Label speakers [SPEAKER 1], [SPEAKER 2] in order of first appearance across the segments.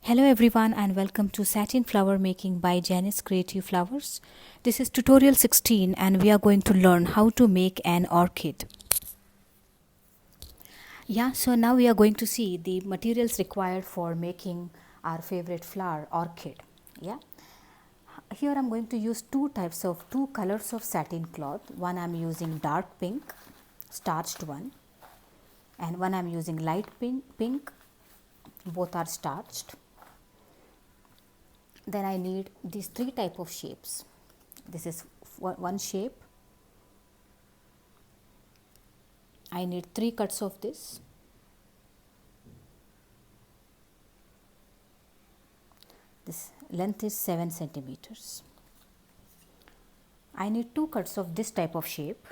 [SPEAKER 1] Hello everyone and welcome to Satin Flower Making by Janice Creative Flowers. This is tutorial 16 and we are going to learn how to make an orchid. So now we are going to see the materials required for making our favorite flower, orchid. Yeah. Here I'm going to use two colors of satin cloth. One I'm using dark pink, starched one, and one I'm using light pink. Both are starched. Then I need these three type of shapes. This is one shape. I need 3 cuts of this. This length is 7 centimeters. I need 2 cuts of this type of shape.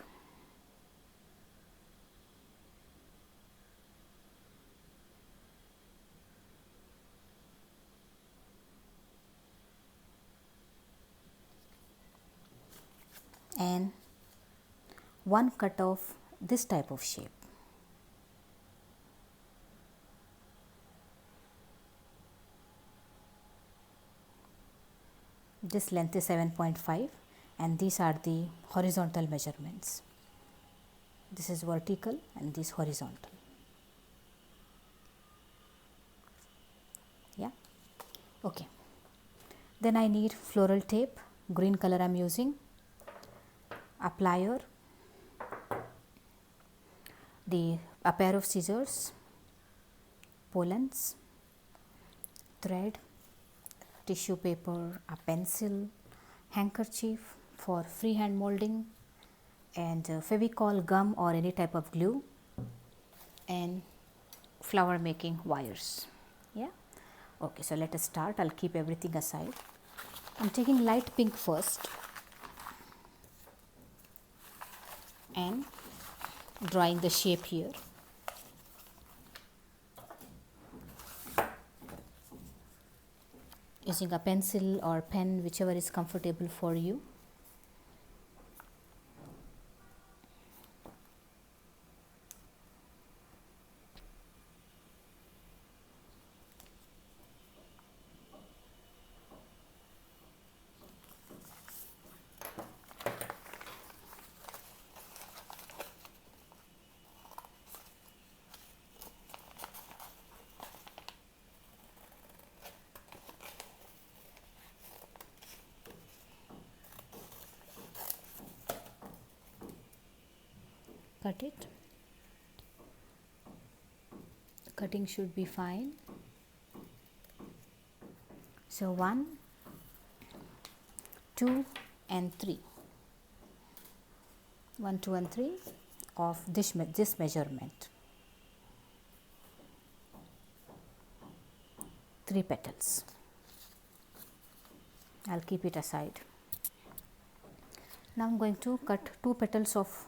[SPEAKER 1] And 1 cut of this type of shape. This length is 7.5 and these are the horizontal measurements. This is vertical and this horizontal. Yeah. Okay. Then I need floral tape, green color I'm using, a plier, a pair of scissors, pollens, thread, tissue paper, a pencil, handkerchief for freehand molding, and Fevicol gum or any type of glue, and flower making wires. Yeah. Okay, so let us start. I'll keep everything aside. I'm taking light pink first and drawing the shape here. Using a pencil or pen, whichever is comfortable for you. Cut it. Cutting should be fine. So 1, 2 and 3. 1, 2 and 3 of this measurement. 3 petals. I'll keep it aside. Now I'm going to cut 2 petals of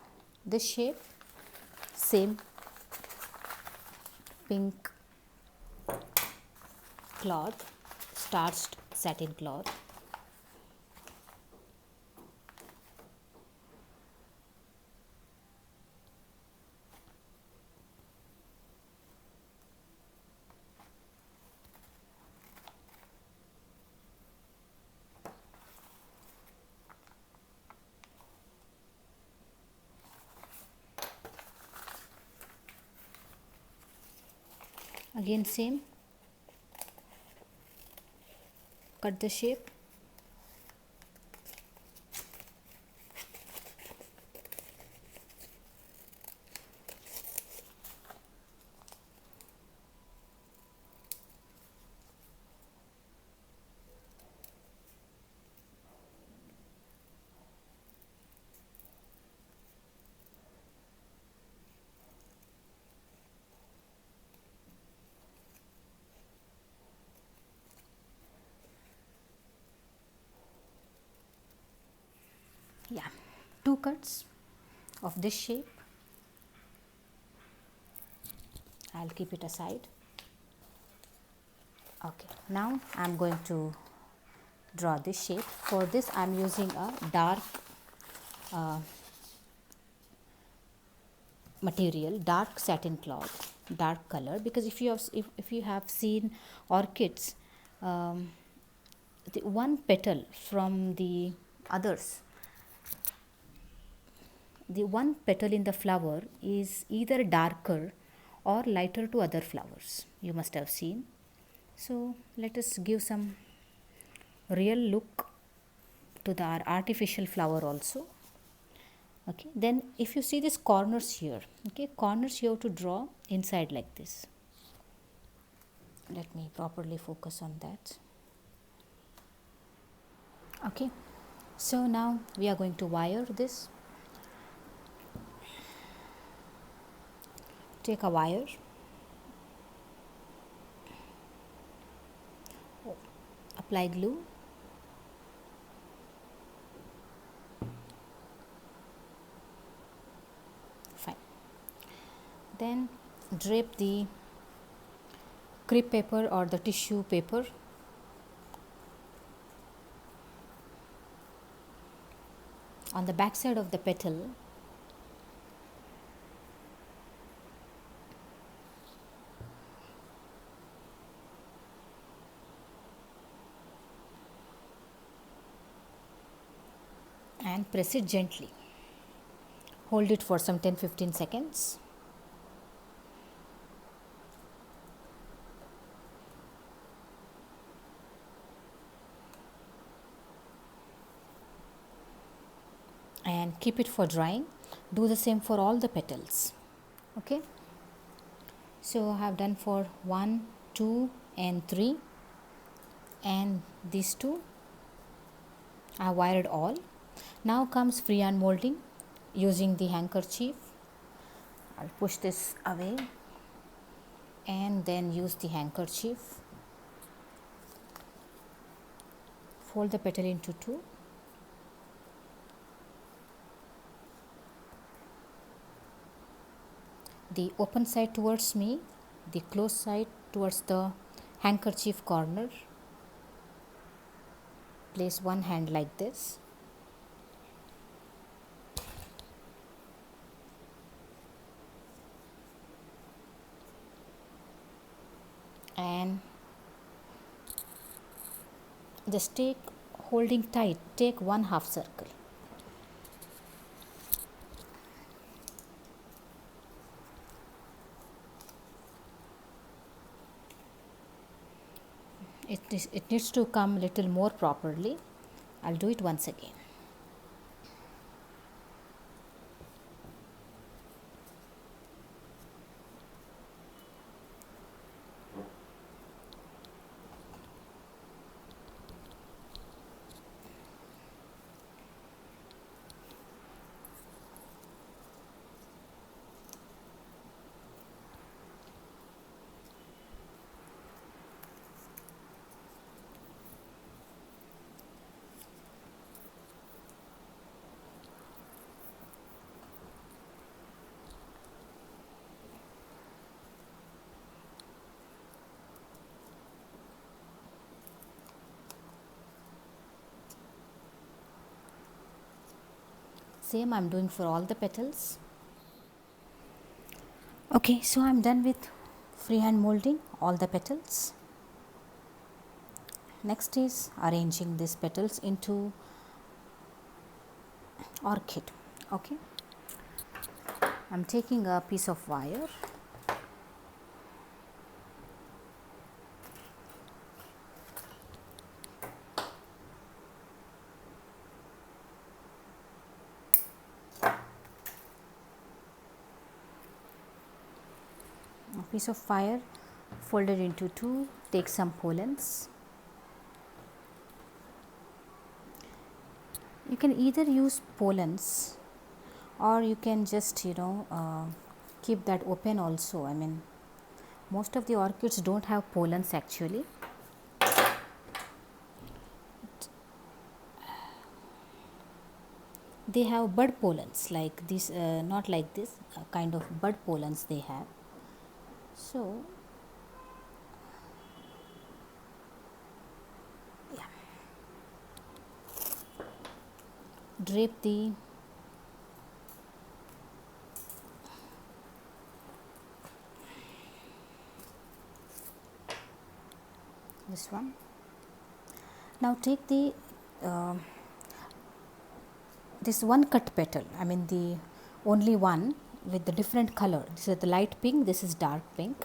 [SPEAKER 1] this shape, same pink cloth, starched satin cloth. Again same, cut the shape. Yeah, 2 cuts of this shape. I'll keep it aside. Okay, now I'm going to draw this shape. For this I'm using a dark material, dark satin cloth, dark color, because if you have seen orchids, um, the one petal from the others, the one petal in the flower is either darker or lighter to other flowers, you must have seen. So let us give some real look to the artificial flower also. Okay, then if you see these corners here, okay, corners you have to draw inside like this. Let me properly focus on that. Okay, so now we are going to wire this. Take a wire, apply glue, fine. Then drape the crepe paper or the tissue paper on the back side of the petal. And press it gently. Hold it for some 10-15 seconds. And keep it for drying. Do the same for all the petals. Okay. So I have done for 1, 2 and 3, and these 2 I wired all. Now comes freehand molding using the handkerchief. I'll push this away and then use the handkerchief. Fold the petal into 2. The open side towards me, the closed side towards the handkerchief corner. Place one hand like this. And just take, holding tight, take 1/2 circle. It needs to come little more properly. I'll do it once again. Same I'm doing for all the petals. Okay, so I'm done with freehand molding all the petals. Next is arranging these petals into orchid. Okay, I'm taking a piece of wire, folded into 2, take some pollens. You can either use pollens or you can just keep that open also. I mean, most of the orchids don't have pollens actually. They have bud pollens like this, not like this, kind of bud pollens they have. So yeah, drape this one. Now take the this one cut petal, I mean the only one with the different color. This is the light pink, this is dark pink.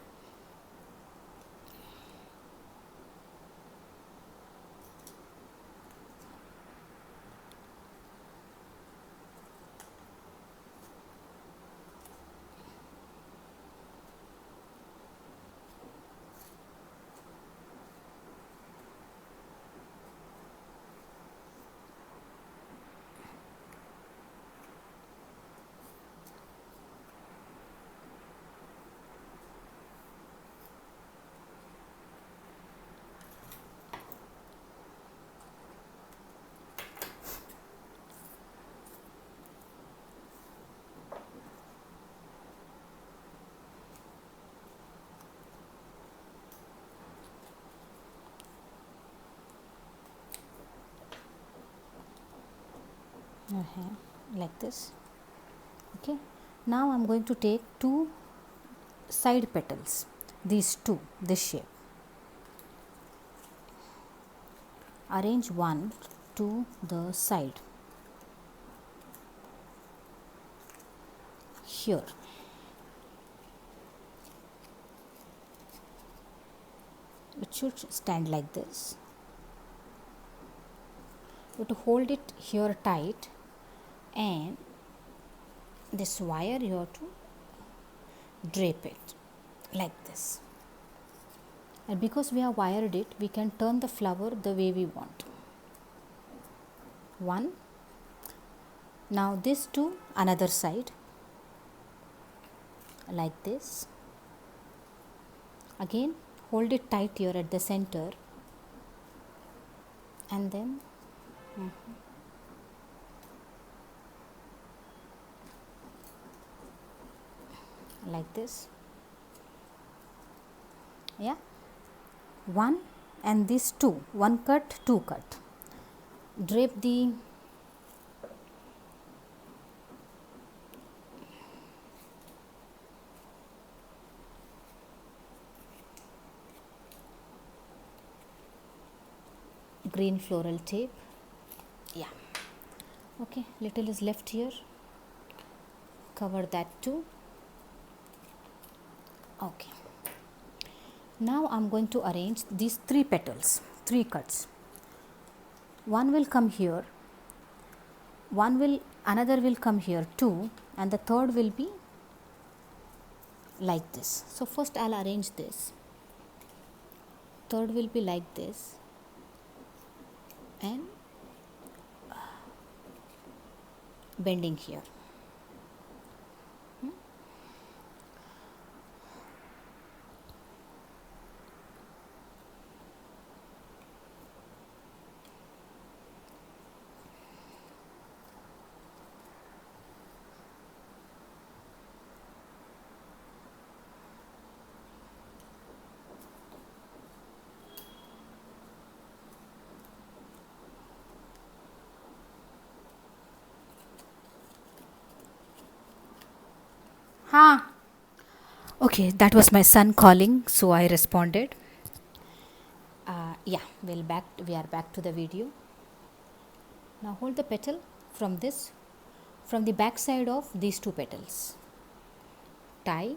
[SPEAKER 1] Like this. Okay, now I'm going to take two side petals, these two, this shape. Arrange one to the side here. It should stand like this. You have to hold it here tight, and this wire you have to drape it like this. And because we have wired it, we can turn the flower the way we want. One. Now this to another side like this. Again hold it tight here at the center, and then like this. Yeah, one, and these two, one cut, two cut. Drape the green floral tape. Yeah, okay, little is left here, cover that too. Okay, now I'm going to arrange these three petals, three cuts. One will come here, another will come here too, and the third will be like this. So first I'll arrange this, third will be like this, and bending here. Okay, that was my son calling, so I responded. Yeah, we are back to the video. Now hold the petal from the back side of these two petals. Tie.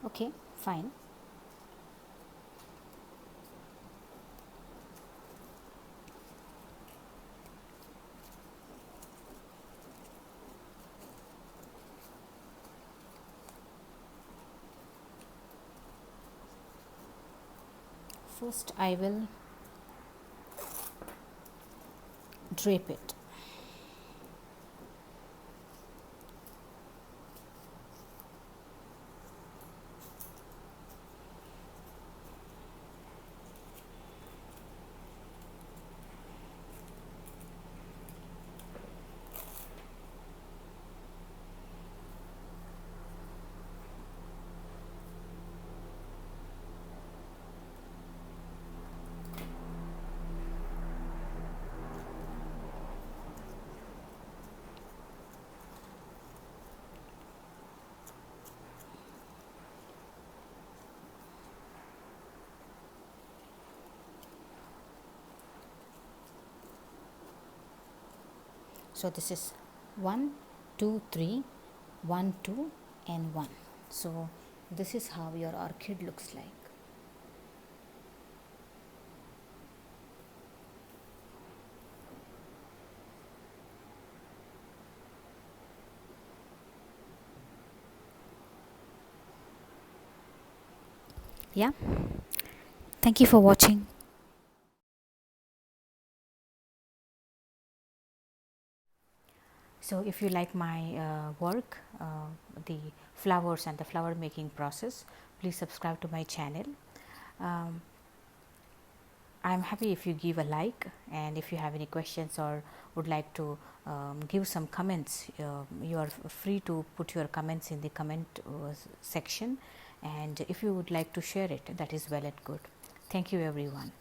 [SPEAKER 1] Okay, fine. First I will drape it. So this is 1 2 3 1 2 and 1. So this is how your orchid looks like. Yeah, thank you for watching. So if you like my work, the flowers and the flower making process, please subscribe to my channel. um, I'm happy if you give a like, and if you have any questions or would like to give some comments, you are free to put your comments in the comment section, and if you would like to share it, that is well and good. Thank you everyone.